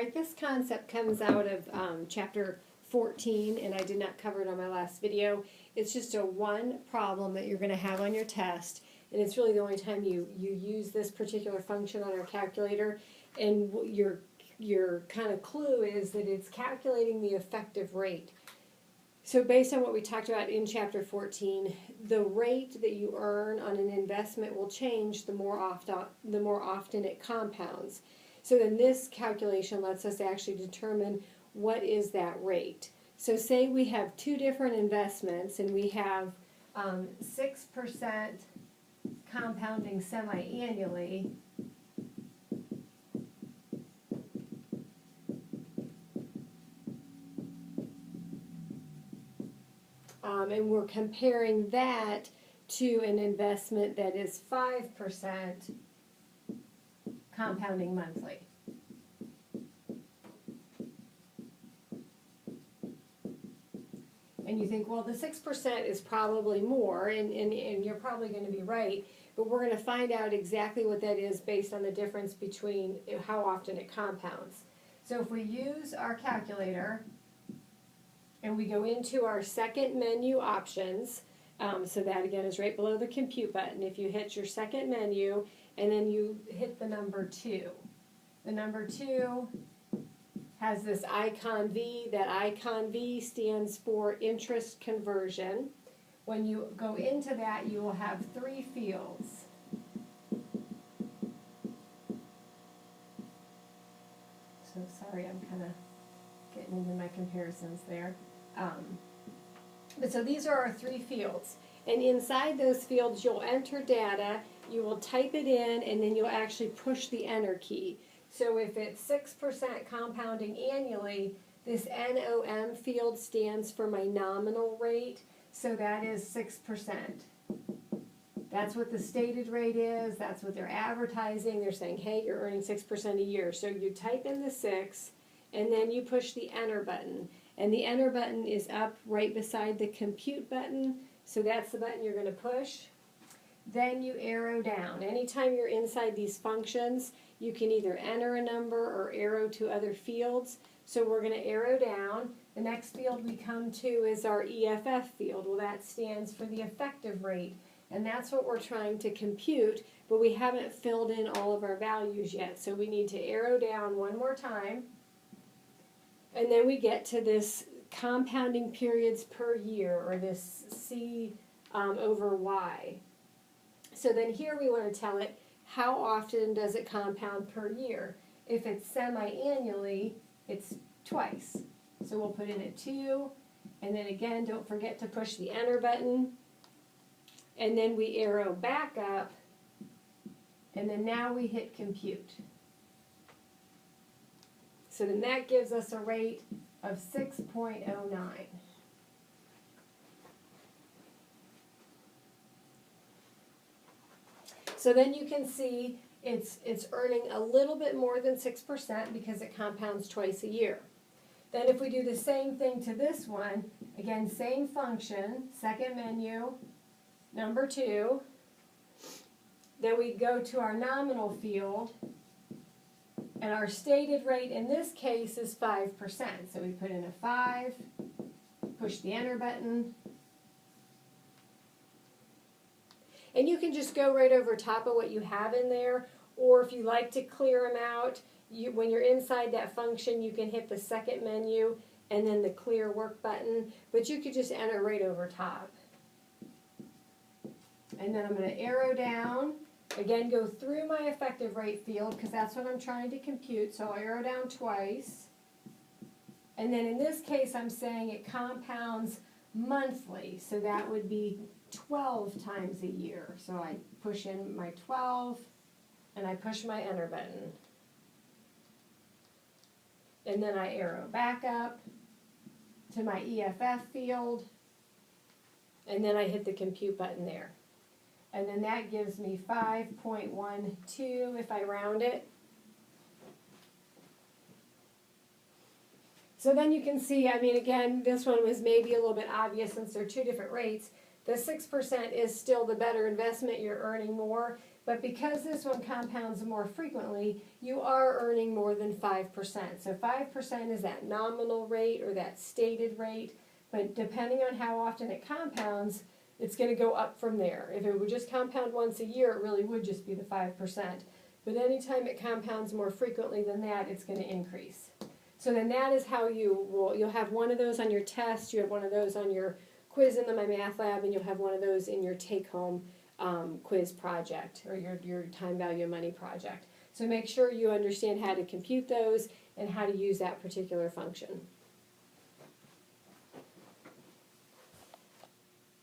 right, this concept comes out of chapter 14, and I did not cover it on my last video. It's just a one problem that you're going to have on your test, and it's really the only time you use this particular function on our calculator. And your kind of clue is that it's calculating the effective rate. So based on what we talked about in chapter 14, the rate that you earn on an investment will change the more often it compounds. So then this calculation lets us actually determine what is that rate. So say we have two different investments and we have 6% compounding semi-annually. And we're comparing that to an investment that is 5% compounding monthly. And you think, well, the 6% is probably more, and you're probably going to be right, but we're going to find out exactly what that is based on the difference between how often it compounds. So if we use our calculator, and we go into our second menu options, so that again is right below the compute button. If you hit your second menu and then you hit the number 2. The number 2 has this icon V. That icon V stands for interest conversion. When you go into that, you will have 3 fields. So sorry, I'm kind of getting into my comparisons there. But so these are our 3 fields, and inside those fields you'll enter data, you will type it in, and then you'll actually push the enter key. So if it's 6% compounding annually, this NOM field stands for my nominal rate, so that is 6%. That's what the stated rate is, that's what they're advertising. They're saying, hey, you're earning 6% a year. So you type in the 6, and then you push the enter button. And the enter button is up right beside the compute button, so that's the button you're going to push. Then you arrow down. Anytime you're inside these functions, you can either enter a number or arrow to other fields. So we're going to arrow down. The next field we come to is our EFF field. Well, that stands for the effective rate, and that's what we're trying to compute, but we haven't filled in all of our values yet. So we need to arrow down one more time. And then we get to this compounding periods per year, or this C over Y. So then here we want to tell it how often does it compound per year. If it's semi-annually, it's twice. So we'll put in a 2, and then again, don't forget to push the enter button. And then we arrow back up, and then now we hit compute. So then that gives us a rate of 6.09. So then you can see it's earning a little bit more than 6% because it compounds twice a year. Then if we do the same thing to this one, again, same function, second menu, number 2, then we go to our nominal field, and our stated rate in this case is 5%. So we put in a 5, push the enter button. And you can just go right over top of what you have in there, or if you like to clear them out, when you're inside that function, you can hit the second menu and then the clear work button, but you could just enter right over top. And then I'm going to arrow down. Again, go through my effective rate field because that's what I'm trying to compute. So I'll arrow down twice. And then in this case, I'm saying it compounds monthly. So that would be 12 times a year. So I push in my 12, and I push my enter button. And then I arrow back up to my EFF field, and then I hit the compute button there. And then that gives me 5.12 if I round it. So then you can see, I mean, again, this one was maybe a little bit obvious since they're 2 different rates. The 6% is still the better investment. You're earning more. But because this one compounds more frequently, you are earning more than 5%. So 5% is that nominal rate or that stated rate, but depending on how often it compounds, it's going to go up from there. If it would just compound once a year, it really would just be the 5%. But anytime it compounds more frequently than that, it's going to increase. So then that is how you'll have one of those on your test, you have one of those on your quiz in the My Math Lab, and you'll have one of those in your take-home quiz project or your time value of money project. So make sure you understand how to compute those and how to use that particular function.